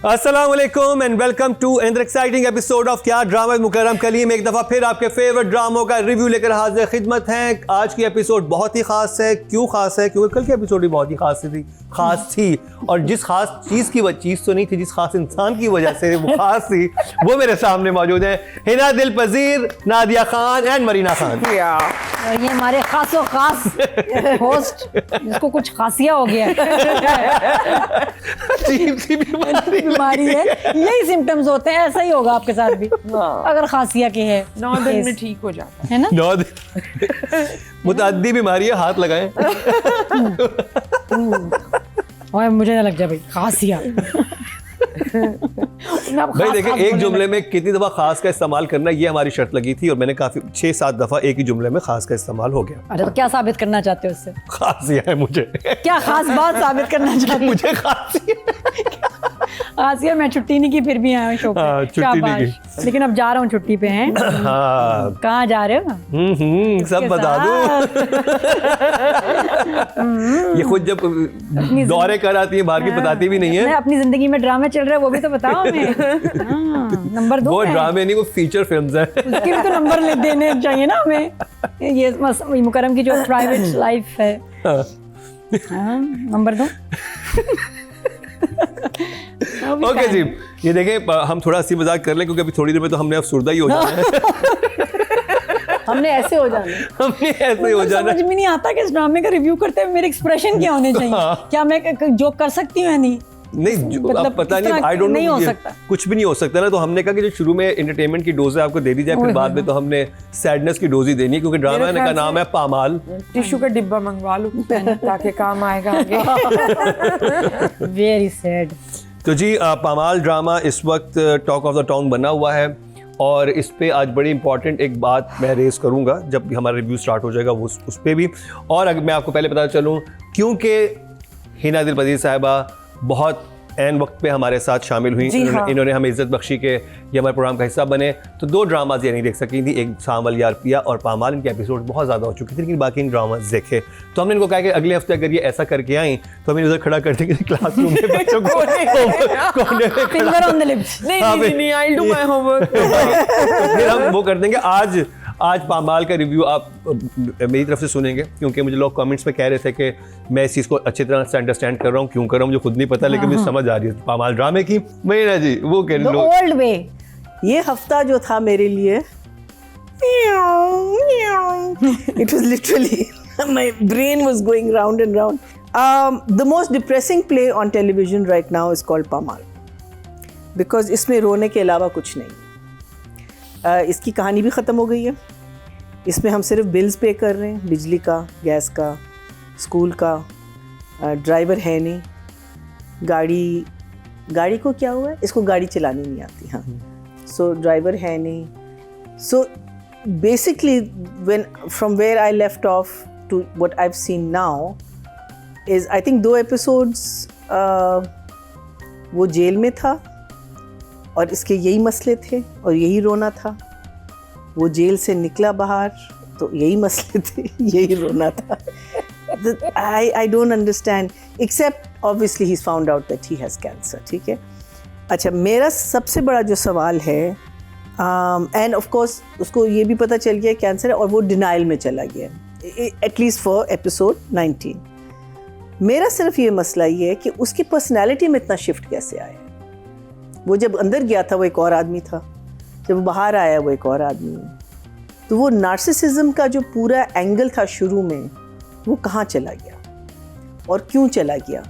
अस्सलाम वालेकुम and welcome to another exciting episode of क्या ड्रामा मुकर्रम कलीम। एक दफ़ा फिर आपके फेवरेट ड्रामों का रिव्यू लेकर हाजिर खिदमत हैं। आज की एपिसोड बहुत ही ख़ास है। क्यों ख़ास है? क्योंकि कल की एपिसोड भी बहुत ही ख़ास थी और जिस ख़ास चीज़ की वह चीज़ तो नहीं थी, जिस ख़ास इंसान की वजह से वो ख़ास थी वो मेरे सामने मौजूद है। हिना दिल पजीर, नादिया खान एंड मरीना खान। और ये हमारे खासो खास होस्ट जिसको कुछ खासिया हो गया अजीब सी बीमारी है, यही सिम्टम्स होते हैं। ऐसा ही होगा आपके साथ भी अगर खासिया के है। 9 दिन में ठीक हो जाता है ना। 9 दिन मुतअद्दी बीमारी है, हाथ लगाएं। और मुझे ना लग जाए भाई खासिया। भाई देखें, एक जुमले में कितनी दफ़ा खास का इस्तेमाल करना, ये हमारी शर्त लगी थी और मैंने काफ़ी 6-7 दफ़ा एक ही जुमले में खास का इस्तेमाल हो गया। अरे तो क्या साबित करना चाहते हो उससे? खासिया है मुझे। क्या खास बात साबित करना चाहते हो? मुझे खासिया। खासिया मैं छुट्टी नहीं की फिर भी आया हूँ शो पे। हाँ, छुट्टी नहीं की। लेकिन अब जा रहा हूँ छुट्टी पे हैं। हाँ, कहाँ जा रहे हो? सब बता दूँ। ये खुद जब दौरे कर आती है बाहर की बताती भी नहीं है। अपनी जिंदगी में ड्रामा चल रहा है वो भी तो बताओ हमें। नंबर 2 वो ड्रामे नहीं, वो फीचर फिल्म्स हैं। उसके भी तो नंबर देने चाहिए ना हमें। ये मुकर्रम की जो प्राइवेट लाइफ है। हाँ, नंबर 2। ओके जी, ये देखें, हम थोड़ा हंसी मजाक कर लें क्योंकि अभी थोड़ी देर में तो हमने अफसुर्दा ही हो जाना है। हमने ऐसे हो जाना है। हमने ऐसे हो जाना है। समझ में नहीं आता कि इस ड्रामे का रिव्यू करते हुए मेरे एक्सप्रेशन क्या होने चाहिए। क्या मैं जोक कर सकती हूँ या नहीं? नहीं, मतलब अब पता नहीं, आई डोंट नो, नहीं हो सकता, कुछ भी नहीं हो सकता ना। तो हमने कहा कि जो शुरू में एंटरटेनमेंट की डोज है आपको दे दी जाए, फिर बाद में तो हमने सैडनेस की डोज ही देनी है क्योंकि ड्रामा का नाम है पामाल। टिश्यू का डिब्बा मंगवा लो ताकि काम आएगा आगे। Very sad. तो जी, पामाल ड्रामा इस वक्त टॉक ऑफ द टाउन बना हुआ है और इस पे आज बड़ी इंपॉर्टेंट एक बात मैं रेस करूंगा जब हमारा रिव्यू स्टार्ट हो जाएगा, वो उस पे भी। और अगर मैं आपको पहले पता चलूं, क्योंकि हिना दिल पजीर साहिबा बहुत ऐन वक्त पे हमारे साथ शामिल हुई, इन्होंने हमें इज्जत बख्शी के ये हमारे प्रोग्राम का हिस्सा बने, तो 2 ड्रामाज ये नहीं देख सकी थी। एक सावल यार पिया और पामाल, इनके एपिसोड बहुत ज़्यादा हो चुके थे लेकिन बाकी इन ड्रामाज देखे। तो हमने इनको कहा कि अगले हफ्ते अगर ये ऐसा करके आई तो हमें उधर खड़ा कर देंगे क्लासरूम में बच्चों को फिंगर ऑन द लिप्स। नहीं, आई डू माय होमवर्क। फिर हम वो कर देंगे। आज पामाल का रिव्यू आप मेरी तरफ से सुनेंगे क्योंकि मुझे लोग कमेंट्स में कह रहे थे कि मैं इस चीज़ को अच्छी तरह से अंडरस्टैंड कर रहा हूँ, क्यों कर रहा हूँ मुझे खुद नहीं पता, लेकिन मुझे समझ आ रही है पामाल ड्रामे की। महीना जी वो कह रहे ओल्ड वे। ये हफ्ता जो था मेरे लिए, it was literally my brain was going round and round. The most depressing play on television right now is called Pamal because इसमें रोने के अलावा कुछ नहीं। इसकी कहानी भी ख़त्म हो गई है। इसमें हम सिर्फ बिल्स पे कर रहे हैं, बिजली का, गैस का, स्कूल का। ड्राइवर है नहीं, गाड़ी को क्या हुआ है, इसको गाड़ी चलानी नहीं आती। हाँ, सो ड्राइवर है नहीं। So basically from where I left off to what I have seen now is, I think 2 episodes वो जेल में था और इसके यही मसले थे और यही रोना था। वो जेल से निकला बाहर तो यही मसले थे, यही रोना था। I don't understand, except obviously he's found out that he has cancer. ठीक है। अच्छा, मेरा सबसे बड़ा जो सवाल है, एंड ऑफ कोर्स उसको ये भी पता चल गया कैंसर है और वो डिनाइल में चला गया, एटलीस्ट फॉर एपिसोड 19। मेरा सिर्फ ये मसला ये है कि उसकी पर्सनैलिटी में इतना शिफ्ट कैसे आया। वो जब अंदर गया था वो एक और आदमी था, जब वो बाहर आया वो एक और आदमी है। तो वो नार्सिसिज्म का जो पूरा एंगल था शुरू में, वो कहाँ चला गया और क्यों चला गया?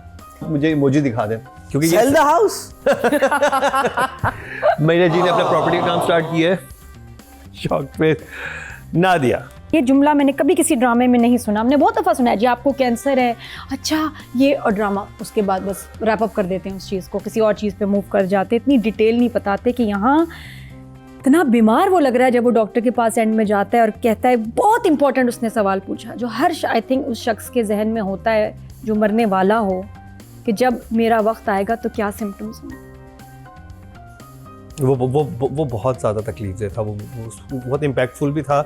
मुझे इमोजी दिखा दें क्योंकि सेल द हाउस। महीना जी ने अपना प्रॉपर्टी का काम स्टार्ट किया है। शॉक पे नादिया, ये जुमला मैंने कभी किसी ड्रामे में नहीं सुना। हमने बहुत दफ़ा सुना है जी आपको कैंसर है, अच्छा ये, और ड्रामा उसके बाद बस रैप अप कर देते हैं उस चीज़ को, किसी और चीज़ पे मूव कर जाते, इतनी डिटेल नहीं बताते कि यहाँ इतना बीमार वो लग रहा है जब वो डॉक्टर के पास एंड में जाता है और कहता है, बहुत इंपॉर्टेंट उसने सवाल पूछा जो हर आई थिंक उस शख्स के जहन में होता है जो मरने वाला हो, कि जब मेरा वक्त आएगा तो क्या सिम्टम्स हों। वो बहुत ज़्यादा तकलीफ दे था, वो बहुत इम्पैक्टफुल भी था।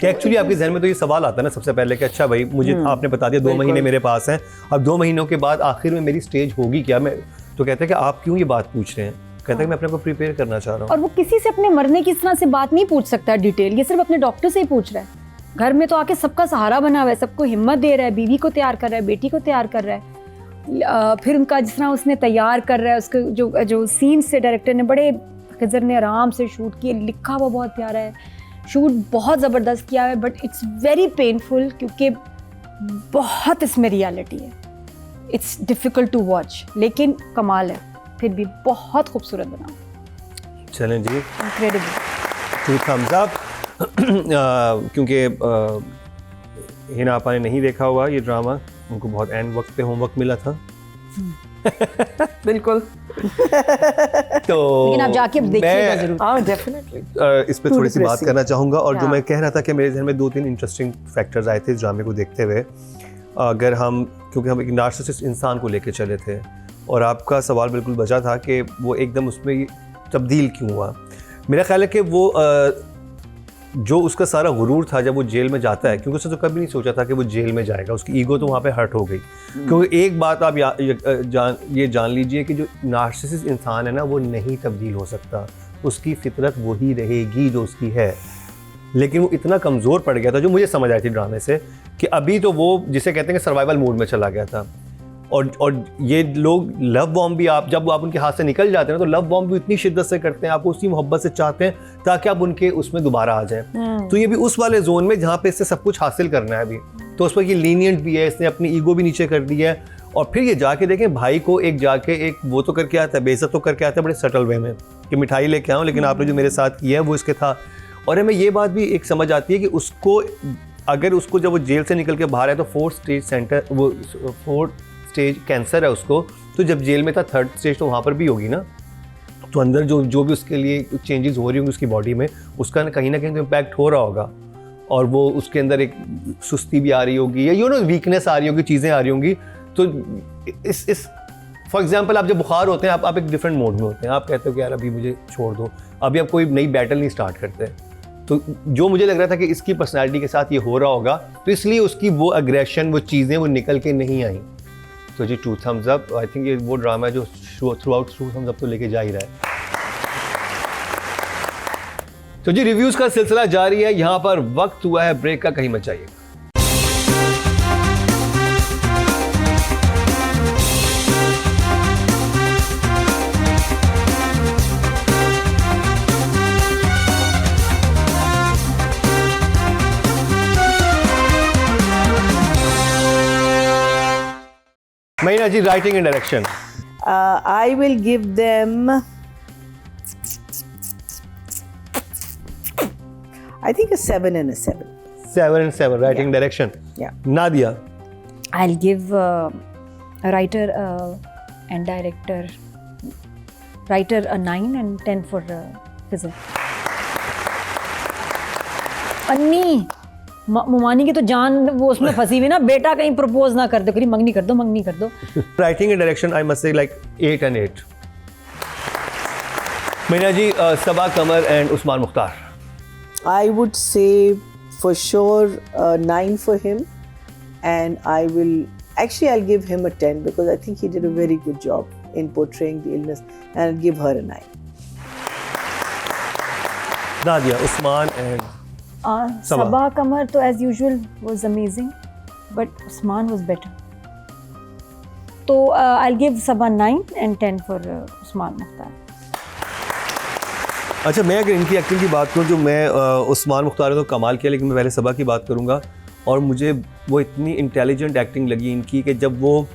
कि एक्चुअली आपके जहन में तो ये सवाल आता है ना सबसे पहले कि अच्छा भाई मुझे आपने बता दिया 2 महीने मेरे पास हैं, अब 2 महीनों के बाद आखिर में मेरी स्टेज होगी क्या, मैं तो कहते हैं कि आप क्यों ये बात पूछ रहे हैं, कहता है कि मैं अपने को प्रिपेयर करना चाह रहा हूँ। और वो किसी से अपने मरने की इस तरह से बात नहीं पूछ सकता डिटेल, ये सिर्फ अपने डॉक्टर से ही पूछ रहा है। घर में तो आके सबका सहारा बना हुआ है, सबको हिम्मत दे रहा है, बीवी को तैयार कर रहा है, बेटी को तैयार कर रहा है। फिर उनका जिस तरह उसने तैयार कर रहा है, उसके जो सीन से डायरेक्टर ने बड़े खजर ने आराम से शूट किए, लिखा हुआ बहुत प्यारा है, शूट बहुत ज़बरदस्त किया है, बट इट्स वेरी पेनफुल क्योंकि बहुत इसमें रियलिटी है। इट्स डिफ़िकल्ट टू वॉच, लेकिन कमाल है, फिर भी बहुत खूबसूरत बना। चलें जी, इनक्रेडिबल। 2 thumbs up। क्योंकि हिना आपा ने नहीं देखा हुआ ये ड्रामा, उनको बहुत एंड वक्त पे होमवर्क मिला था। बिल्कुल। तो लेकिन आप जाके देखिएगा मैं जरूर। हाँ डेफिनेटली। इस पे थोड़ी सी बात depressing। करना चाहूँगा। और जो हाँ। मैं कह रहा था कि मेरे जहन में 2-3 इंटरेस्टिंग फैक्टर्स आए थे इस ड्रामे को देखते हुए। अगर हम, क्योंकि हम एक नार्सिसिस्ट इंसान को लेके चले थे, और आपका सवाल बिल्कुल बचा था कि वो एकदम उसमें तब्दील क्यों हुआ। मेरा ख्याल है कि वो जो उसका सारा गुरूर था जब वो जेल में जाता है, क्योंकि उसने तो कभी नहीं सोचा था कि वो जेल में जाएगा, उसकी ईगो तो वहाँ पे हर्ट हो गई। क्योंकि एक बात आप ये जान लीजिए कि जो नार्सिसिस्ट इंसान है ना, वो नहीं तब्दील हो सकता, उसकी फितरत वही रहेगी जो उसकी है। लेकिन वो इतना कमज़ोर पड़ गया था, जो मुझे समझ आई थी ड्रामे से, कि अभी तो वो जिसे कहते हैं कि सर्वाइवल मोड में चला गया था। और ये लोग लव बॉम्ब भी, आप जब आप उनके हाथ से निकल जाते हैं तो लव बॉम्ब भी इतनी शिद्दत से करते हैं, आपको उसी मोहब्बत से चाहते हैं ताकि आप उनके उसमें दोबारा आ जाएं। तो ये भी उस वाले जोन में जहाँ पे इससे सब कुछ हासिल करना है अभी, तो उस पर ये लीनियंट भी है, इसने अपनी ईगो भी नीचे कर दी है। और फिर ये जाके देखें भाई को एक वो तो करके आता है, बेइज्जत तो करके आता है बड़े सटल वे में कि मिठाई लेके आओ, लेकिन आपने जो मेरे साथ किया है वो इसके था। और हमें ये बात भी एक समझ आती है कि उसको, अगर उसको जब वो जेल से निकल के बाहर है तो 4th स्टेज कैंसर है उसको, तो जब जेल में था 3rd स्टेज तो वहाँ पर भी होगी ना। तो अंदर जो भी उसके लिए चेंजेस हो रही होंगी उसकी बॉडी में, उसका कहीं ना कहीं तो इम्पैक्ट हो रहा होगा। और वो उसके अंदर एक सुस्ती भी आ रही होगी, या वीकनेस आ रही होगी, चीज़ें आ रही होंगी। तो इस फॉर एग्जांपल आप जब बुखार होते हैं, आप एक डिफरेंट मोड में होते हैं, आप कहते हो कि यार अभी मुझे छोड़ दो, अभी आप कोई नई बैटल नहीं स्टार्ट करते। तो जो मुझे लग रहा था कि इसकी पर्सनैलिटी के साथ ये हो रहा होगा, तो इसलिए उसकी वो अग्रेशन, वो चीज़ें वो निकल के नहीं आई। तो जी 2 thumbs up। आई थिंक ये वो ड्रामा है जो थ्रू आउट 2 thumbs up तो लेके जा ही रहा है। तो जी रिव्यूज़ का सिलसिला जारी है, यहाँ पर वक्त हुआ है ब्रेक का, कहीं मत जाइएगा। महीना जी, writing and direction. I will give them, I think a 7 and a 7. 7 and 7 writing direction. Yeah. Nadia. I'll give writer and director, writer a 9 and 10 for physics. अन्नी मुमानी की तो जान वो उसमें फंसी हुई ना, बेटा कहीं प्रपोज ना कर दो, कहीं मंगनी कर दो। Writing and direction I must say like 8 and 8। Meena ji, Saba Qamar and Usman Mukhtar. I would say for sure 9 for him, and I'll give him a 10 because I think he did a very good job in portraying the illness, and I'll give her a 9. Nadia, Usman and Saba Qamar तो as usual was amazing, but Usman was better. तो I will give Saba 9 and 10 for Usman Mukhtar. अच्छा, मैं अगर इनकी acting की बात करूं, जो मैं उस्मान मुख्तार ने तो कमाल किया, लेकिन मैं पहले सबा की बात करूंगा। और मुझे वो इतनी इंटेलिजेंट एक्टिंग लगी इनकी कि जब वो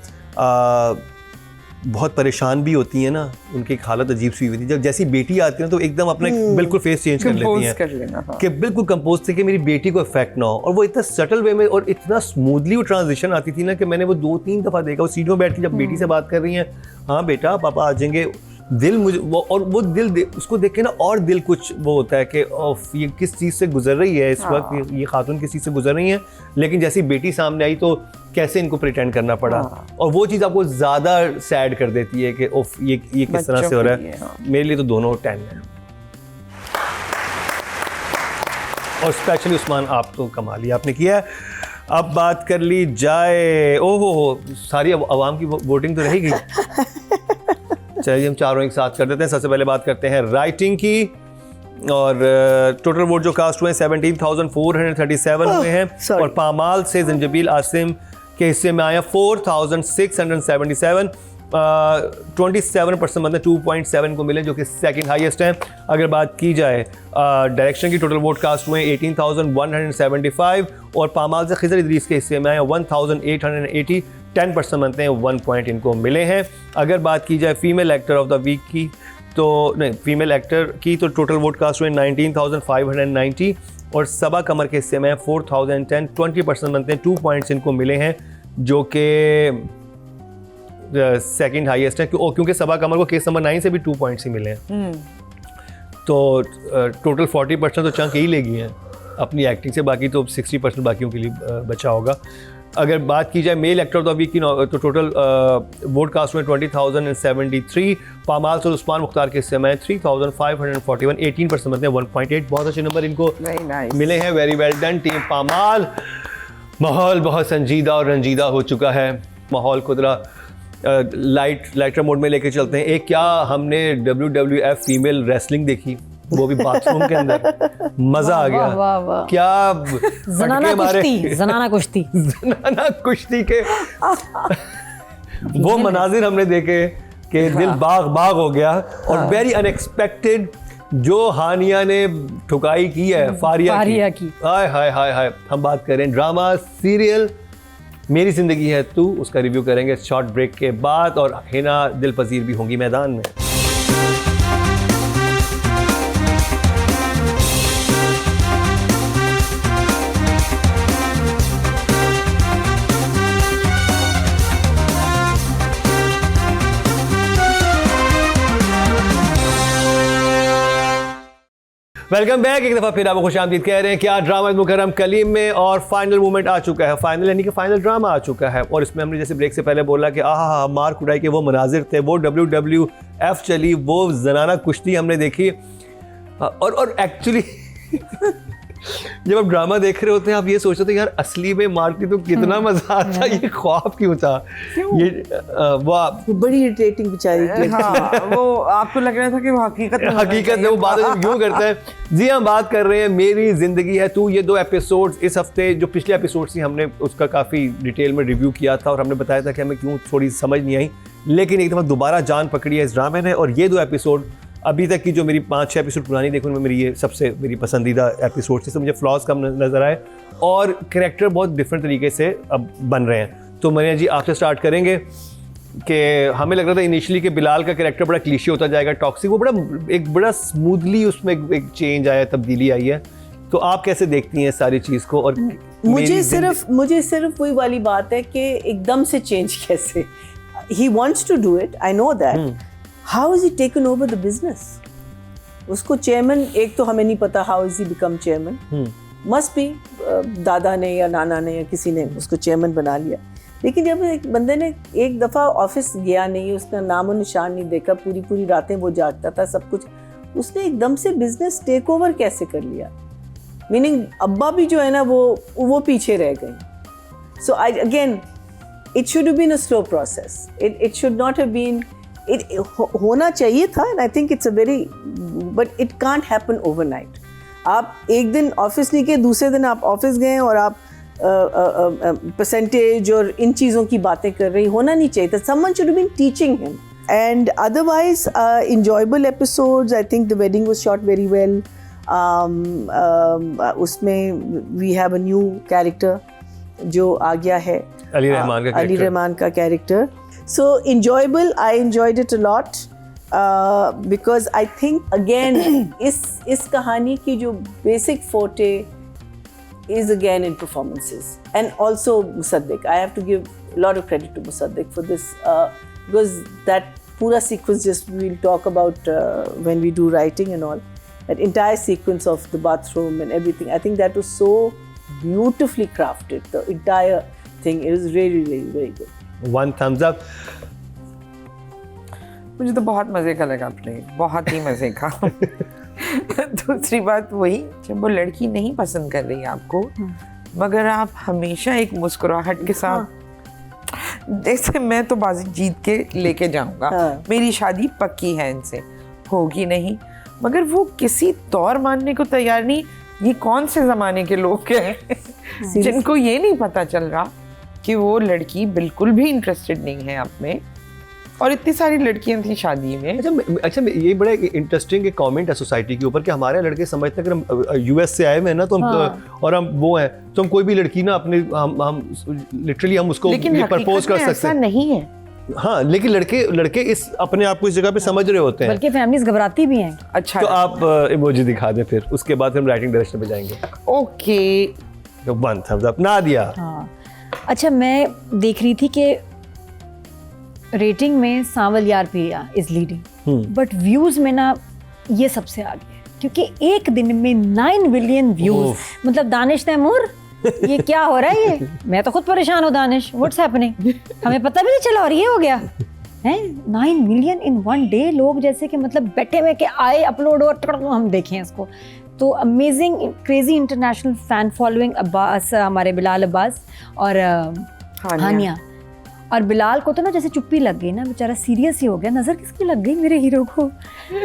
बहुत परेशान भी होती है ना, उनकी एक हालत अजीब सी हुई थी, जब जैसी बेटी आती है ना तो एकदम अपना बिल्कुल फेस चेंज कर लेती Compose हैं कर लेना, हाँ। कि बिल्कुल कंपोज थे कि मेरी बेटी को इफेक्ट ना हो। और वो इतना सटल वे में और इतना स्मूथली वो ट्रांजिशन आती थी ना कि मैंने वो 2-3 दफ़ा देखा। वो सीट में बैठ के जब बेटी से बात कर रही हैं, हाँ बेटा पापा आ जाएंगे, दिल मुझे वो दिल उसको देख के ना और दिल कुछ वो होता है कि ऑफ ये किस चीज़ से गुजर रही है इस वक्त, ये खातून किस चीज़ से गुजर रही हैं। लेकिन जैसी बेटी सामने आई तो कैसे इनको प्रिटेंड करना पड़ा, और वो चीज़ आपको ज़्यादा सैड कर देती है कि ऑफ ये किस तरह से हो रहा है। मेरे लिए तो दोनों 10 है। और स्पेशली उस्मान, आप तो कमाल ही आपने किया है। अब बात कर ली जाए, ओहो सारी अवाम की वोटिंग तो रहेगी। चलिए हम चारों एक साथ कर देते हैं। सबसे पहले बात करते हैं राइटिंग की, और टोटल वोट जो कास्ट हुए 17,437 हुए हैं, sorry. और पामाल से जंजबील आसिम के हिस्से में आया 4,677, 27% मतलब 2.7 को मिले, जो कि सेकंड हाईएस्ट है। अगर बात की जाए डायरेक्शन की, टोटल वोट कास्ट हुए 18,175, और पामाल से खिजर इदरीस के हिस्से में आया 1,880, 10% बनते हैं, 1 पॉइंट इनको मिले हैं। अगर बात की जाए female actor of the week की, तो नहीं फीमेल एक्टर की, तो टोटल वोट कास्ट हुए 19,590, और सबा कमर के हिस्से में 4,010, 20% बनते हैं, 2 पॉइंट्स इनको मिले हैं, जो कि सेकंड हाईएस्ट है, क्योंकि सबा कमर को केस नंबर 9 से भी 2 पॉइंट्स ही मिले हैं। तो टोटल 40% तो चंक ही लेगी हैं अपनी एक्टिंग से, बाकी तो 60% बाकियों के लिए बचा होगा। अगर बात की जाए male actor of the week की, तो टोटल वोट कास्ट में 20,073, पामाल और उस्मान मुख्तार के हिस्से में 3,541, 18% बनते हैं, 1.8, बहुत अच्छे नंबर इनको Very nice. मिले हैं। Very well done team Pamaal. माहौल बहुत संजीदा और रंजीदा हो चुका है, माहौल को जरा लाइटर मोड में लेके चलते हैं। एक क्या हमने WWF फीमेल रेसलिंग देखी, वो भी बाथरूम के अंदर, मजा आ गया। वाह, वाह। क्या जनाना कुश्ती, जनाना कुश्ती, जनाना कुश्ती के वो मनाजिर हमने देखे कि दिल बाग बाग हो गया। और वेरी अनएक्सपेक्टेड जो हानिया ने ठुकाई की है फारिया की। हाय हाय हाय हाय। हम बात करें ड्रामा सीरियल मेरी जिंदगी है तू, उसका रिव्यू करेंगे शॉर्ट ब्रेक के बाद, और हिना दिल पजीर भी होंगी मैदान में। Welcome back. एक दफ़ा फिर आपको खुशामदीद कह रहे हैं। क्या ड्रामा मुकर्रम कलीम में, और फाइनल मूवमेंट आ चुका है, फाइनल यानी कि फाइनल ड्रामा आ चुका है। और इसमें हमने जैसे ब्रेक से पहले बोला कि मार कुटाई के वो मनाजिर थे, वो WWF चली, वो जनाना कुश्ती हमने देखी। और एक्चुअली जब आप ड्रामा देख रहे होते हैं, आप ये सोचते थे यार असली में मारती तो कितना मजा आता, ये ख्वाब क्यों था? ये वो बड़ी इरिटेटिंग बेचारी। हाँ, वो आपको लग रहा था कि वो हकीकत में वो बात क्यों करते हैं। जी हम बात कर रहे हैं मेरी जिंदगी है तू। ये 2 एपिसोड्स इस हफ्ते, जो पिछले एपिसोड्स थी, हमने उसका काफ़ी डिटेल में रिव्यू किया था, और हमने बताया था कि हमें क्यों थोड़ी समझ नहीं आई, लेकिन एक दफ़ा दोबारा जान पकड़ी है इस ड्रामे ने। और ये 2 एपिसोड अभी तक की जो मेरी 5-6 एपिसोड पुरानी देखो उनमें मेरी ये सबसे मेरी पसंदीदा एपिसोड थी। मुझे फ्लॉज कम नज़र आए, और कैरेक्टर बहुत डिफरेंट तरीके से अब बन रहे हैं। तो मरिया जी आपसे स्टार्ट करेंगे कि हमें लग रहा था इनिशियली कि बिलाल का कैरेक्टर बड़ा क्लीशे होता जाएगा, टॉक्सिक, वो बड़ा स्मूथली उसमें एक चेंज आया, तब्दीली आई है। तो आप कैसे देखती हैं सारी चीज़ को? और मुझे सिर्फ वही वाली बात है कि एकदम से चेंज कैसे, he wants to do it, I know that. How has he taken over the business? उसको चेयरमैन, एक तो हमें नहीं पता how has he become chairman. Must be दादा ने या नाना ने या किसी ने उसको चेयरमैन बना लिया। लेकिन जब एक बंदे ने एक दफ़ा ऑफिस गया नहीं, उसका नाम और निशान नहीं देखा, पूरी रातें वो जागता था, सब कुछ, उसने एकदम से बिजनेस टेक ओवर कैसे कर लिया? मीनिंग अब्बा भी जो है ना वो पीछे रह गए। So I again, it should have been a slow process, it should not have been, होना चाहिए था, and I think it's a very, but it can't happen overnight. आप एक दिन ऑफिस नहीं गए, दूसरे दिन आप ऑफिस गए और आप परसेंटेज और इन चीज़ों की बातें कर रही, होना नहीं चाहिए था। Someone should have been teaching him, and otherwise enjoyable episodes. I think the wedding was shot very well. उसमें we have a new character जो आ गया है, अली रहमान का character. So enjoyable, I enjoyed it a lot because I think again इस कहानी की जो basic forte is again in performances, and also Musaddiq. I have to give a lot of credit to Musaddiq for this because that pura sequence, just we'll talk about when we do writing and all, that entire sequence of the bathroom and everything, I think that was so beautifully crafted, the entire thing. It was really, really very good. One thumbs up. मुझे तो बहुत मज़े का लगा play, बहुत ही मज़े का। दूसरी बात वही, जब वो लड़की नहीं पसंद कर रही आपको, मगर आप हमेशा एक मुस्कुराहट के साथ जैसे मैं तो बाजी जीत के लेके जाऊंगा, हाँ। मेरी शादी पक्की है इनसे, होगी नहीं, मगर वो किसी तौर मानने को तैयार नहीं। ये कौन से ज़माने के लोग हैं जिनको ये नहीं पता चल रहा कि वो लड़की बिल्कुल भी इंटरेस्टेड नहीं है आप में, और इतनी सारी लड़कियां थी शादी में। अच्छा ये बड़ा इंटरेस्टिंग एक कमेंट है सोसाइटी के ऊपर कि हमारे लड़के समझते हैं कि हम यूएस से आए हुए हैं ना, तो हम और हम वो हैं, तो हम कोई भी लड़की ना अपने हम लिटरली हम उसको लेकिन प्रपोज कर सकते ऐसा हैं। नहीं है। हाँ, लेकिन लड़के इस अपने आप को इस जगह पे समझ रहे होते हैं। बल्कि फैमिलीज घबराती भी हैं। अच्छा, तो आप इमोजी दिखा दें, फिर उसके बाद हम राइटिंग डायरेक्शन पे जाएंगे। ओके, तो 1 thumbs up नादिया। हाँ, अच्छा मैं देख रही थी कि रेटिंग में सांवल यार पिया इज लीडिंग, बट व्यूज में ना ये सबसे आगे है, क्योंकि एक दिन में 9 बिलियन व्यूज, मतलब दानिश तैमूर ये क्या हो रहा है ये? मैं तो खुद परेशान हूँ दानिश, व्हाट्स हैपनिंग? हमें पता भी नहीं चला और ये हो गया है 9 मिलियन इन 1 डे। लोग जैसे कि मतलब बैठे हुए के आए अपलोड और हम देखें इसको। तो amazing crazy international fan following Abbas, हमारे बिलाल अब्बास और हानिया। और बिलाल को तो ना जैसे चुप्पी लग गई ना, बेचारा सीरियस ही हो गया, नज़र किसकी लग गई मेरे हीरो को।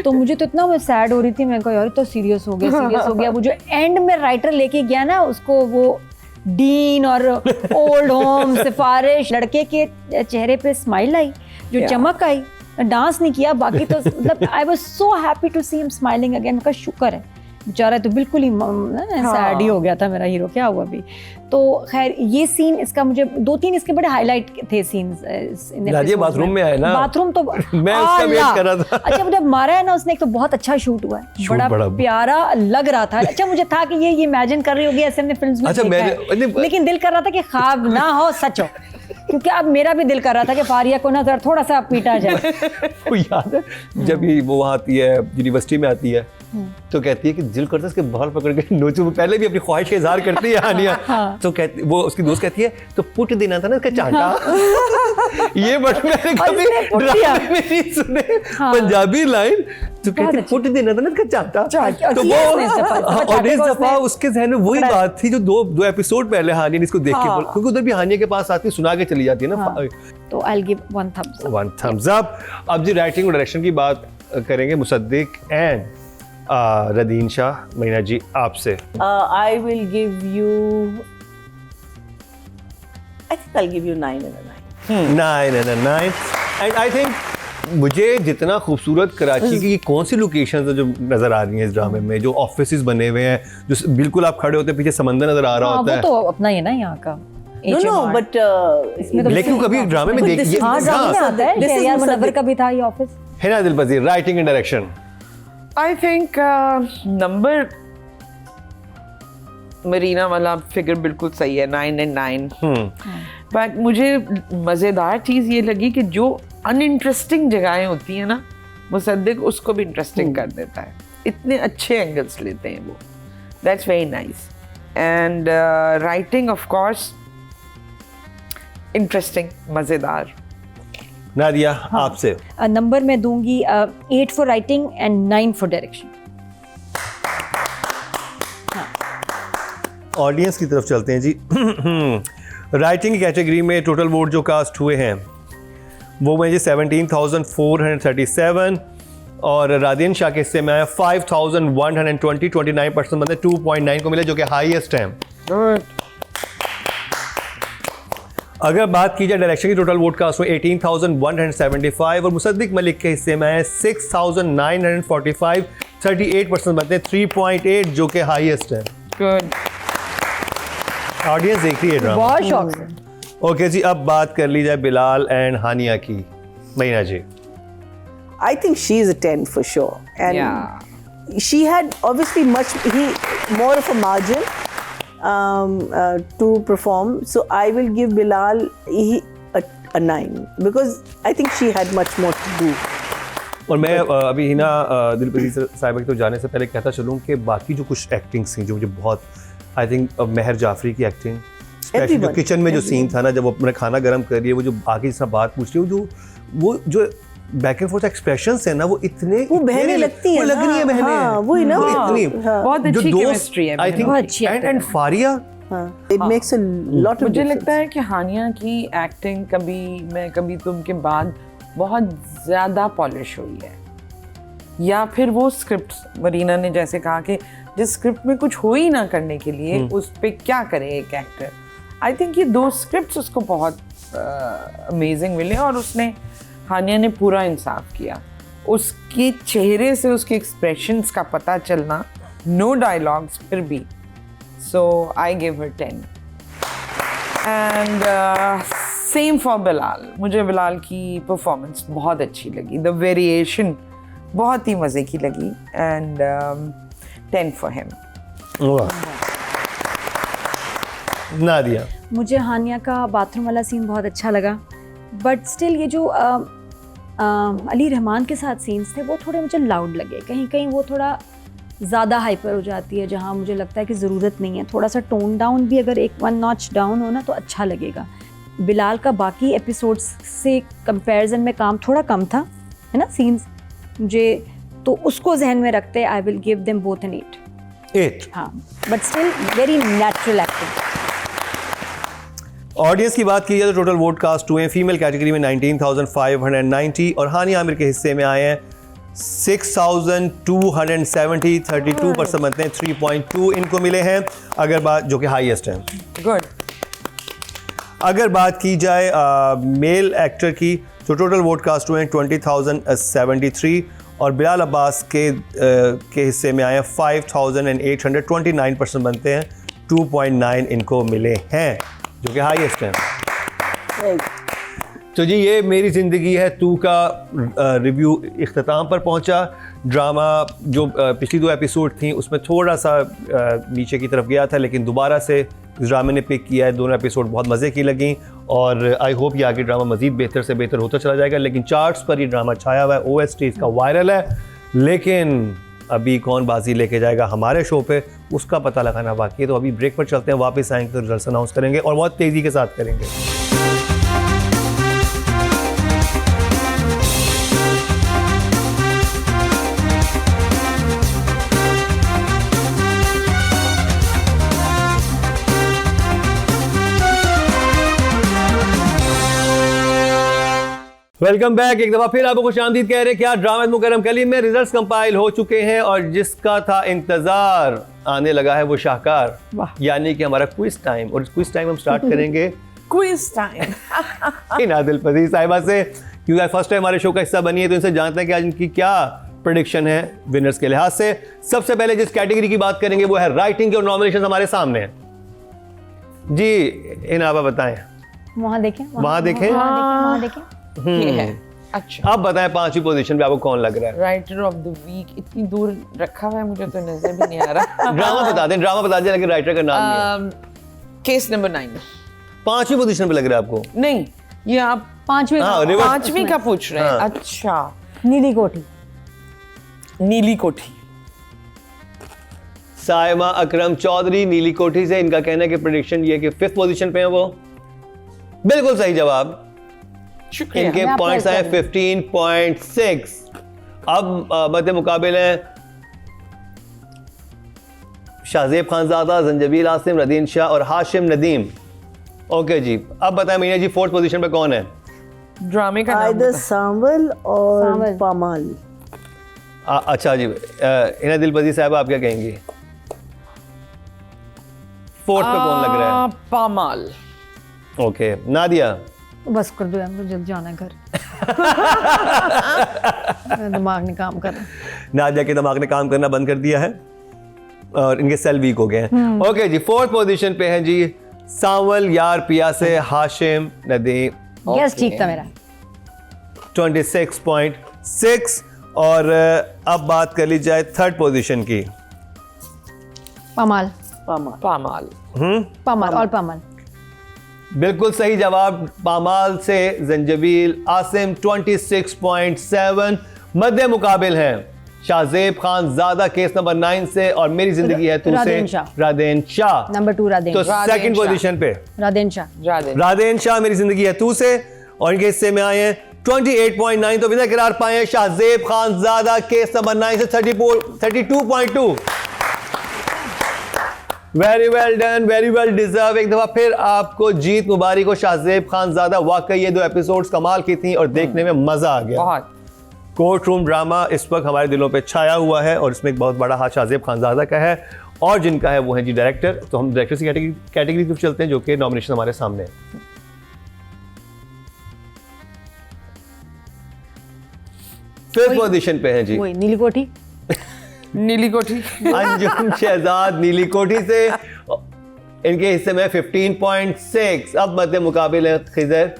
तो मुझे तो इतना मैं सैड हो रही थी, मैं कहा यार तो सीरियस हो गया। वो जो एंड में राइटर लेके गया ना उसको, वो डीन और ओल्ड होम सिफारिश, लड़के के चेहरे पे स्माइल आई, जो चमक आई, डांस नहीं किया बाकी तो मतलब I was so happy to see him smiling again. उनका शुक्र है बेचारा, तो बिल्कुल ही सैड ही हो गया था मेरा हीरो, क्या हुआ अभी। तो खैर ये सीन इसका, मुझे 2-3 इसके बड़े हाईलाइट थे सीन्स। बाथरूम में आए ना, बाथरूम तो मैं उसका वेट कर रहा था। अच्छा जब मारा है ना उसने, एक तो बहुत अच्छा शूट हुआ है, बड़ा प्यारा लग रहा था। अच्छा मुझे था कि ये इमेजिन कर रही होगी ऐसे हमने फिल्म्स में देखा है, लेकिन दिल कर रहा था कि ख्वाब ना हो सच हो, क्योंकि अब मेरा भी दिल कर रहा था कि फारिया को ना जरा थोड़ा सा पीटा जाए। वो याद है जब ये वो वहाँ आती है यूनिवर्सिटी में आती है, तो कहती है कि दिल करता है इसके बाल पकड़ के नोचूं। पहले भी अपनी ख्वाहिश का इजहार करती है हानिया। तो कहती, वो उसकी दोस्त कहती है तो पुट देना था ना इसका चांटा। ये बट मैंने कभी ड्रामे में नहीं सुने पंजाबी लाइन। तो कहती पुट देना था ना इसका चांटा। तो वो और इस दफा उसके जहन में वही बात थी जो दो एपिसोड पहले हानिया ने इसको देख के बोला, क्योंकि उधर भी हानिया के पास आती सुना के चली जाती है ना। तो I will give 1 thumbs up। अब जी राइटिंग और डायरेक्शन की बात करेंगे मुसद्दिक एंड रदीन शाह। मीना जी आपसे। I will give you, I think I'll give you 9 and a 9. 9 and a 9 and I think मुझे जितना खूबसूरत कराची की कौन सी लोकेशंस जो नजर आ रही हैं इस ड्रामे में, जो ऑफिसेस बने हुए हैं, जो बिल्कुल आप खड़े होते हैं पीछे समंदर नजर आ रहा होता है। वो तो अपना ही है ना यहाँ का। No, but लेकिन कभी ड्रामे में देखिए ड्रामे में आता है, शहरियार मुनव्वर का भी था ये ऑफिस। है ना Dilpazeer. Writing and direction I think number मरीना वाला फिगर बिल्कुल सही है, 9 and 9। बट मुझे मज़ेदार चीज़ ये लगी कि जो अनइंटरेस्टिंग जगहें होती हैं ना, मुसद्दिक उसको भी इंटरेस्टिंग कर देता है। इतने अच्छे एंगल्स लेते हैं वो, that's very nice. And writing of course interesting, मज़ेदार। नादिया आपसे। नंबर मैं दूंगी 8 for writing and 9 for direction. Audience की तरफ चलते हैं जी। राइटिंग की कैटेगरी में टोटल वोट जो कास्ट हुए हैं वो में जी 17,437 और रादीन शाह के हिस्से में आया 5,120, 29% मतलब 2.9 को मिले, जो कि हाईएस्ट है। अगर बात की जाए डायरेक्शन की टोटल वोट कास्ट में 18,175 और मुसद्दिक मलिक के हिस्से में आए 6,945, 38% बनते हैं, 3.8 जो कि हाईएस्ट है। गुड। ऑडियंस देख रही है ड्रामा। बहुत शौक से। ओके जी, अब बात कर ली जाए बिलाल एंड हानिया की। Meena ji. I think she is a 10 for sure. And she had obviously more of a margin to perform. So I will give Bilal a 9 because I think she had much more to do. और मैं अभी हिना दिलपजीर साहिबा की तो जाने से पहले कहता चलूँ कि बाकी जो कुछ एक्टिंग्स थी जो मुझे बहुत, आई थिंक महर जाफरी की एक्टिंग, स्पेशली जो किचन में जो सीन था ना, जब वो अपना खाना गर्म कर रही है, वो जो आगे जिस बात पूछ रही है, वो जो बैक एंड फोर्थ एक्सप्रेशंस है ना, वो इतने वो बहने लगती है, वो लग रही है बहने, वो ही ना, इतनी बहुत अच्छी केमिस्ट्री है। I think and Faria It makes a lot of मुझे difference. लगता है कि हानिया की एक्टिंग कभी तुम के बाद बहुत ज़्यादा पॉलिश हुई है, या फिर वो स्क्रिप्ट, मरीना ने जैसे कहा कि जिस स्क्रिप्ट में कुछ हो ही ना करने के लिए उस पे क्या करे एक एक्टर। आई थिंक ये 2 स्क्रिप्ट्स उसको बहुत अमेजिंग मिले और उसने, हानिया ने पूरा इंसाफ किया। उसके चेहरे से उसके एक्सप्रेशंस का पता चलना, नो डायलॉग्स फिर भी, so I give her 10। And same for Bilal, मुझे बिलाल की परफॉर्मेंस बहुत अच्छी लगी, द वेरिएशन बहुत ही मज़े की लगी, एंड 10 फॉर हिम। नादिया? मुझे हानिया का बाथरूम वाला सीन बहुत अच्छा लगा, बट स्टिल ये जो अली रहमान के साथ सीन्स थे वो थोड़े मुझे लाउड लगे, कहीं कहीं वो थोड़ा ज़्यादा हाइपर हो जाती है, जहाँ मुझे लगता है कि ज़रूरत नहीं है। थोड़ा सा टोन डाउन भी अगर 1 नॉच डाउन हो ना तो अच्छा लगेगा। बिलाल का बाकी एपिसोड्स से कंपैरिजन में काम थोड़ा कम था, है ना सीन्स मुझे, तो उसको जहन में रखते I will give them both an 8। हाँ, but still very natural acting. Audience की बात की जाए तो टोटल वोट कास्ट हुए हैं फीमेल कैटेगरी में 19,590 और हानिया आमिर के हिस्से में आए हैं 6,270, 32% बनते हैं, 3.2 इनको मिले हैं, अगर बात जो कि हाईएस्ट है। गुड। अगर बात की जाए मेल एक्टर की तो टोटल वोट कास्ट हुए हैं 20,073 और बिलाल अब्बास के हिस्से में आए हैं 5,829, बनते हैं, 2.9 इनको मिले हैं जो कि हाईएस्ट हैं। तो जी ये मेरी ज़िंदगी है 2 का रिव्यू इख्तिताम पर पहुंचा। ड्रामा जो पिछली 2 एपिसोड थी उसमें थोड़ा सा नीचे की तरफ गया था, लेकिन दोबारा से इस ड्रामे ने पिक किया है। दोनों एपिसोड बहुत मज़े की लगी और आई होप ये आगे ड्रामा मज़ीद बेहतर से बेहतर होता चला जाएगा। लेकिन चार्ट्स पर ये ड्रामा छाया हुआ है, OST इसका वायरल है, लेकिन अभी कौन बाजी लेके जाएगा हमारे शो पे उसका पता लगाना बाकी है। तो अभी ब्रेक पर चलते हैं, वापस आएंगे तो रिजल्ट्स अनाउंस करेंगे और बहुत तेज़ी के साथ करेंगे। Welcome back. एक दफ़ा फिर आपको खुश आमदीद कह रहे हैं। क्या ड्रामा मुकर्रम कलीम में रिजल्ट्स कंपाइल हो चुके हैं और जिसका था इंतज़ार आने लगा है वो शाहकार, यानी कि हमारा क्विज टाइम। और क्विज टाइम हम स्टार्ट करेंगे क्विज टाइम नादिल पजीर साहिबा से, क्योंकि फर्स्ट टाइम हमारे शो का हिस्सा बनी है तो इनसे जानते हैं कि आज इनकी क्या प्रेडिक्शन है विनर्स के लिहाज से। सबसे पहले जिस कैटेगरी की बात करेंगे वो है राइटिंग की और नॉमिनेशन हमारे सामने है जी। इनाबा बताएं। वहाँ देखें, वहाँ देखें, वहाँ देखें। ये है। अच्छा, अब बताएं 5वीं पोजीशन पे आपको कौन लग रहा है? राइटर ऑफ द वीक इतनी दूर रखा हुआ है, मुझे तो नजर भी नहीं आ रहा। ड्रामा बता दें, लेकिन राइटर का नाम नहीं है। Case number 9। 5वीं पोजीशन पे लग रहा है आपको? नहीं, ये आप 5वीं हाँ, रिवर्स। 5वीं का पूछ रहे हैं। हाँ। अच्छा, नीली कोठी। नीली कोठी। साइमा अकरम चौधरी नीली कोठी से, इनका कहना है कि प्रेडिक्शन ये कि 5th पोजीशन पे है वो। बिल्कुल सही जवाब। शुक्रिया। इनके मैं पॉइंट्स आए अप्लाई 15.6। अब मध्य मुकाबले हैं शाहजेब खानजादा, जंजबील आसिम, रदीन शाह और हाशिम नदीम। ओके जी, अब बताएं मीना जी 4th पोजीशन पे कौन है? ड्रामे का नाम Either बता। Samval or Samval. Pamal. अच्छा जी, इन्हें दिलपजी साहब आप क्या कहेंगी? 4th पे कौन लग रहा है? पामाल। ओके, नादिया? बस कर दो यार, मुझे जल्द जाना है घर। मेरा दिमाग नहीं काम कर रहा। नादिया के दिमाग ने काम करना बंद कर दिया है और इनके सेल वीक हो गए हैं। ओके जी, 4th पोजीशन पे है जी सांवल यार पिया से हाशिम नदीम, गैस ठीक था मेरा। 26.6। और अब बात कर ली जाए 3rd पोजीशन की। पमाल। Pamal. पामाल। पमाल और पमाल। बिल्कुल सही जवाब, पामाल से जंजबील आसिम 26.7। मध्य मुकाबिल हैं शाहजेब खान ज़्यादा केस नंबर 9 से और मेरी जिंदगी है तू से रादेन शाह। रादेन शाह। नंबर 2 रादेन। तो रादेन 2nd शाह। पोजीशन पे रादेन शाह। रादेन शाह मेरी जिंदगी है तू से और इनके हिस्से में आए हैं 28.9। तो विनर करार पाए हैं शाहजेब खान ज़्यादा केस नंबर 9 से 32.2। Very well done, very well deserve. एक दफा फिर आपको जीत मुबारक हो शाहजेब खानजादा। वाकई ये 2 एपिसोड्स कमाल की थी और देखने में मजा आ गया। बहुत। कोर्ट रूम ड्रामा इस वक्त हमारे दिलों पे छाया हुआ है और इसमें एक बहुत बड़ा हाथ शाहजेब खानजादा का है और जिनका है वो है जी डायरेक्टर। तो हम डायरेक्टर की कैटेगरी की तरफ चलते हैं जो कि नॉमिनेशन हमारे सामने है। फिफ्थ पोजीशन पे है जी वही नीली कोठी। नीली कोठी। अंजुम शहजाद नीली कोठी से, इनके हिस्से में 15.6। अब मध्य मुकाबले है खिजर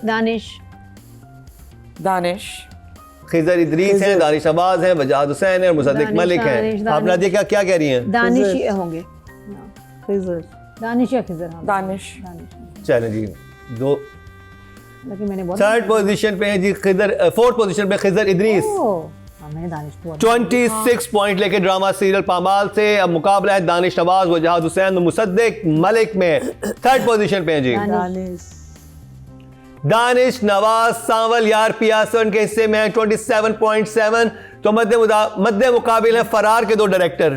खिजर इदरीस हैं, दानिश नवाज हैं, वजाहत हुसैन है और मुसद्दिक मलिक हैं। आप नादिया क्या क्या कह रही हैं? दानिश ही होंगे। खिजर। दानिश या खिजर? हाँ, दानिश। चलें जी, दो। लेकिन मैंने बहुत थर्ड पोजीशन पे है जी खिजर। फोर्थ पोजीशन पे खिजर इदरीस, मैंने दानिश को 26 पॉइंट लेके ड्रामा सीरियल पामाल से। अब मुकाबला है दानिश नवाज, वजाहत हुसैन, मुसद्दिक मलिक में। थर्ड पोजीशन पे है जी दानिश नवाज सांवल यार पियासन के हिस्से में 27.7। तो मध्य मुकाबले फरार के 2 डायरेक्टर।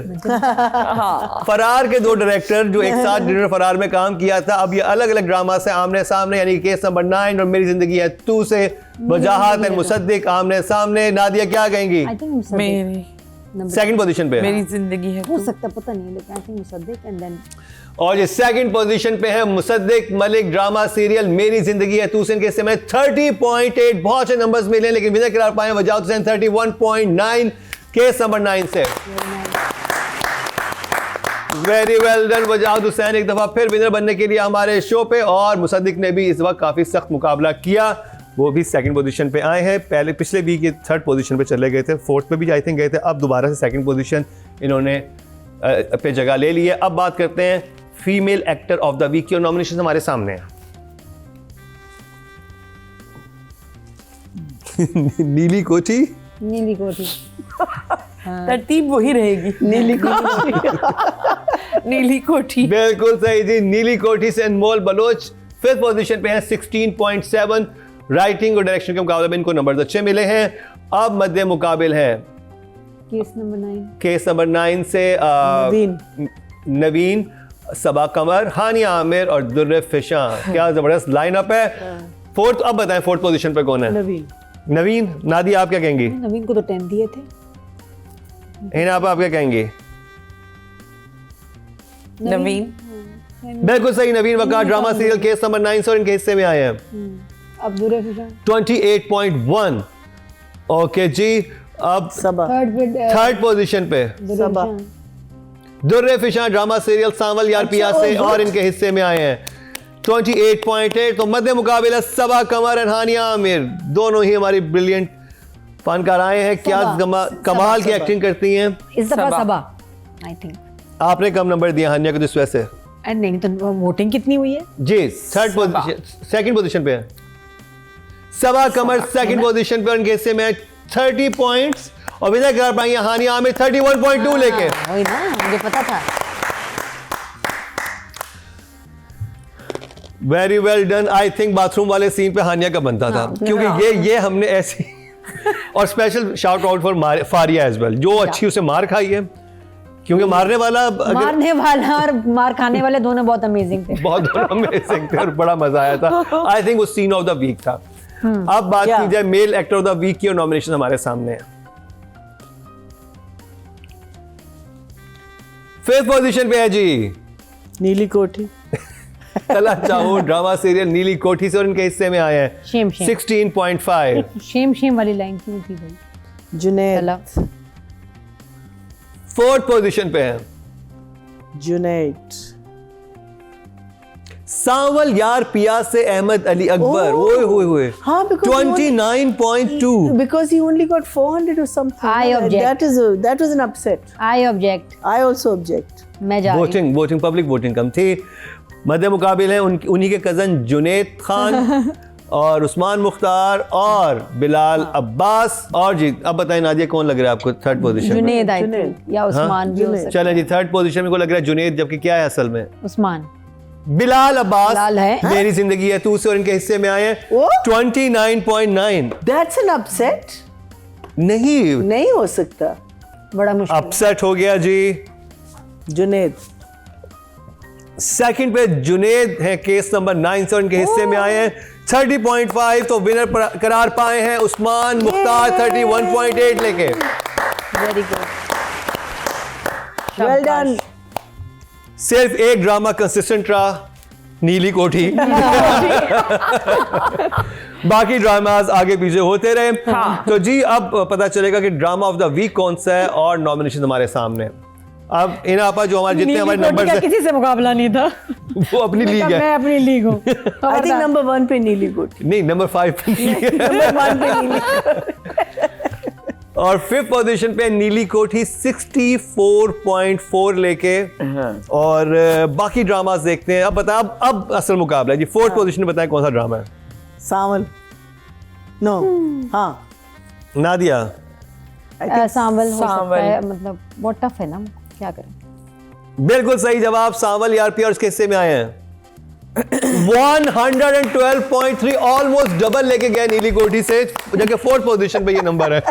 फरार के 2 डायरेक्टर जो एक साथ डिनर फरार में काम किया था, अब ये अलग अलग ड्रामा से आमने सामने, यानी केस नंबर 9 और मेरी जिंदगी है तू से वजाहत एंड मुसद्दिक आमने सामने। नादिया क्या कहेंगी? मेरी सेकंड पोजीशन पे मेरी जिंदगी है। हो सकता पता नहीं, लेकिन I think Musaddiq and then और ये सेकंड पोजीशन पे है मुसद्दिक मलिक ड्रामा सीरियल मेरी जिंदगी है तू से। इनके हिस्से में 30.8 बहुत से नंबर्स मिले लेकिन विनर करार पाए वजाहत हुसैन 31.9 केस नंबर 9 से। वेरी वेल डन वजाहत हुसैन, एक दफा फिर विनर बनने के लिए हमारे शो पे। और मुसद्दिक ने भी इस वक्त काफी सख्त मुकाबला किया, वो भी सेकंड पोजीशन पे आए हैं। पहले पिछले वीक ये थर्ड पोजीशन पे चले गए थे, फोर्थ पे भी आई थिंक गए थे, अब दोबारा से सेकंड पोजीशन इन्होंने पे जगह ले ली है। अब बात करते हैं female actor of the week की और नॉमिनेशन हमारे सामने है। नीली कोठी तरतीब वही रहेगी। नीली कोठी। बिल्कुल सही जी, नीली कोठी से अनमोल बलोच फिफ्थ पोजीशन पे है 16.7। राइटिंग और डायरेक्शन के मुकाबले में इनको नंबर अच्छे मिले हैं। अब मध्य मुकाबिल है केस नंबर 9 से नवीन, सबा कमर, हानिया आमिर और दुर्रे फिशां। क्या जबरदस्त लाइनअप है। फोर्थ, अब बताएं फोर्थ पोजीशन पे कौन है? नवीन। नादिया आप क्या कहेंगी? नवीन को तो 10 दिए थे। हिना आप क्या कहेंगी? नवीन। बिल्कुल सही, नवीन वकार ड्रामा सीरियल केस नंबर 9 से और इनके हिस्से में आए हैं अब दुर्रे फिशां 28.1। ओके जी, अब थर्ड पोजीशन पे दुर्रे फिशां ड्रामा सीरियल सांवल यार पिया से और इनके हिस्से में आए हैं 28.8। तो मध्य मुकाबला सबा कमर और हानिया आमिर, दोनों ही हमारी ब्रिलियंट फनकार आए हैं। क्या कमाल की एक्टिंग करती हैं इस दफा सबा। आई थिंक आपने कम नंबर दिया हानिया को, जिस वजह से नहीं तो वोटिंग कितनी हुई है जी। थर्ड पोजीशन, सेकंड पोजीशन पे है सबा कमर, सेकंड पोजीशन पे उनके हिस्से में 30 पॉइंट्स और विनर कर पाई हानिया आमिर 31.2 लेके। वही ना, मुझे पता था। Very well done. I think bathroom वाले सीन पे हानिया का बनता था, क्योंकि ये हमने ऐसी और special shout out for Faria as well, जो अच्छी उसे मार खाई है, क्योंकि मारने वाला और मार खाने वाले दोनों बहुत अमेजिंग थे। बहुत अमेजिंग थे और बड़ा मजा आया था। आई थिंक वो सीन ऑफ द वीक था। अब बात की जाए male actor of the week की और नॉमिनेशन हमारे सामने है। फिफ्थ पोजीशन पे है जी नीली कोठी। कला चाहो ड्रामा सीरियल नीली कोठी से और इनके हिस्से में आए हैं 16.5। शेम वाली लाइन क्यों थी भाई? जुनैद। फोर्थ पोजीशन पे है जुनैद। सांवल यार पिया से अहमद अली अकबर। ओए होए होए, हाँ, 29.2 because he only got 400 or something. I object. That was an upset. I object. I also object. मैं जा रही हूँ। वोटिंग पब्लिक वोटिंग कम थी। मध्य मुकाबिल है उन्हीं के कजन जुनैद खान और उस्मान मुख्तार और बिलाल अब्बास। और जी अब बताएं नादिया कौन लग रहा है आपको थर्ड पोजीशन में? जुनैद आई थिंक या उस्मान भी हो सकता है। चलें जी, थर्ड पोजीशन में को लग रहा है जुनैद, जबकि क्या है असल में? उस्मान। बिलाल अब्बास बिलाल है। मेरी जिंदगी है तू से और इनके हिस्से में आए हैं 29.9। That's an upset. नहीं हो सकता। बड़ा मुश्किल। अपसेट हो गया जी। जुनैद। सेकंड पे जुनेद हैं केस नंबर 9 से उनके हिस्से में आए हैं 30.5, तो विनर करार पाए हैं उस्मान मुख्तार 31.8 लेके। Very good, well done. सिर्फ एक ड्रामा कंसिस्टेंट रहा, नीली कोठी। बाकी ड्रामास आगे पीछे होते रहे। तो जी अब पता चलेगा कि ड्रामा ऑफ द वीक कौन सा है और नॉमिनेशन हमारे सामने है। अब इन आपा जो हमारे जितने हमारे नंबर्स हैं किसी से मुकाबला नहीं था, वो अपनी लीग है। मैं अपनी लीग हूँ। आई थिंक नंबर 1 पे नीली कोठी, नहीं, नंबर 5 पे लीग है। नंबर 1 पे नीली। और 5th पोजीशन पे नीली कोठी 64.4 लेके। और बाकी ड्रामास देखते हैं। अब बता, अब असल मुकाबला है जी। 4th पोजीशन पे बताएं कौन सा ड्रामा है। सावल, नो, हाँ नादिया, सांवल हो सकता सांवल। है, मतलब बहुत टफ है ना, क्या करें। बिल्कुल सही जवाब, सांवल ERP और उसके हिस्से में आए हैं 112.3, ऑलमोस्ट डबल लेके गए नीली कोठी से, जबकि 4th पोजीशन पे ये नंबर है।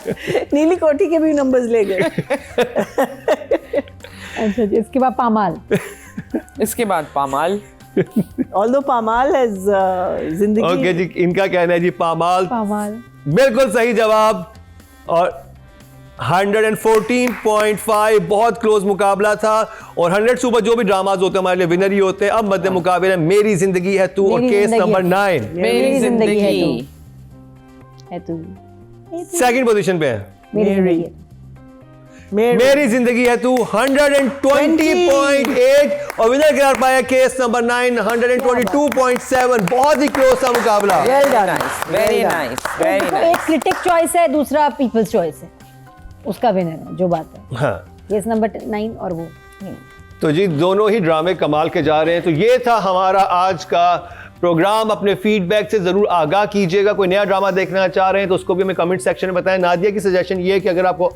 नीली कोठी के भी नंबर्स ले गए। अच्छा जी, इसके बाद पामाल। इसके बाद पामाल। Although पामाल has जिंदगी। ओके जी, इनका कहना है जी पामाल। पामाल बिल्कुल सही जवाब। और 114.5, बहुत क्लोज मुकाबला था। और 100 से ऊपर जो भी ड्रामाज होते हैं हमारे लिए विनर ही होते हैं। अब मध्य मुकाबले में मेरी जिंदगी है तू और मेरी केस जिंदगी नंबर है। 9 मेरी जिंदगी है तू, सेकंड पोजीशन पे है। मेरी जिंदगी है। मेरी जिंदगी है तू 120.8 और विनर करार पाया केस नंबर 9 122.7। बहुत ही क्लोज था मुकाबला। Well done. Very nice, very एक नाइस। क्रिटिक चॉइस है, दूसरा पीपल्स चॉइस है, उसका विनर है, जो बात है। हाँ, केस नंबर 9 और वो। तो जी दोनों ही ड्रामे कमाल के जा रहे हैं। तो ये था हमारा आज का प्रोग्राम। अपने फीडबैक से जरूर आगाह कीजिएगा। कोई नया ड्रामा देखना चाह रहे हैं तो उसको भी हमें कमेंट सेक्शन में बताएं। नादिया की सजेशन ये है कि अगर आपको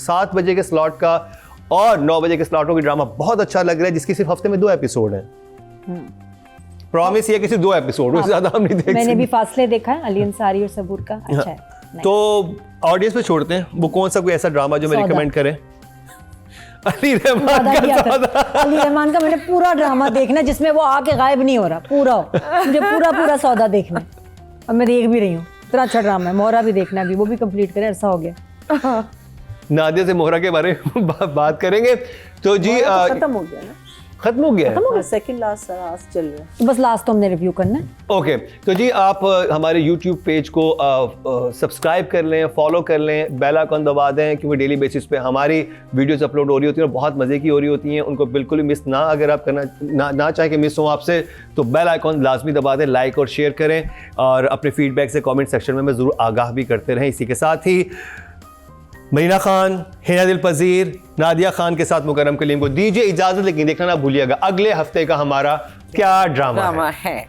7 बजे के स्लॉट का और 9 बजे के स्लॉटों की ड्रामा बहुत अच्छा लग रहा है, जिसकी सिर्फ हफ्ते में 2 एपिसोड हैं, प्रॉमिस ये कि सिर्फ 2 एपिसोड, उससे ज्यादा हम नहीं देख मैंने भी सकते। फासले देखा है, अली अंसारी और सबूर का, अच्छा है। तो ऑडियंस पे छोड़ते हैं, वो कौन सा कोई ऐसा ड्रामा जो मैं सौदा। रिकमेंड करें। अली रहमान वादा किया का था। सौदा। अली रहमान का मैंने पूरा ड्रामा देखना, जिसमें वो आके गायब नहीं हो रहा, पूरा हो। मुझे पूरा सौदा देखना है। और मैं देख भी रही हूँ, इतना अच्छा ड्रामा है। मोहरा भी देखना है अभी, वो भी कंप्लीट करें, ऐसा हो गया। नादिया से मोहरा के बारे में बात करेंगे। तो जी खत्म हो गया ना, खत्म हो गया है। सेकंड लास्ट चल रहा है। तो बस लास्ट तो हमने रिव्यू करना है। ओके, तो जी आप हमारे YouTube पेज को सब्सक्राइब कर लें, फॉलो कर लें, बेल आइकन दबा दें, क्योंकि डेली बेसिस पे हमारी वीडियोस अपलोड हो रही होती हैं और बहुत मज़े की हो रही होती हैं। उनको बिल्कुल भी मिस ना अगर आप करना ना चाहें कि मिस हो आपसे, तो बेल आइकन लाजमी दबा दें, लाइक और शेयर करें और अपने फीडबैक से कमेंट सेक्शन में ज़रूर आगाह भी करते रहें। इसी के साथ ही मरीना खान, हिना दिल पजीर, नादिया खान के साथ मुकर्रम कलीम को दीजिए इजाज़त, लेकिन देखना ना भूलिएगा अगले हफ्ते का हमारा क्या ड्रामा है। है।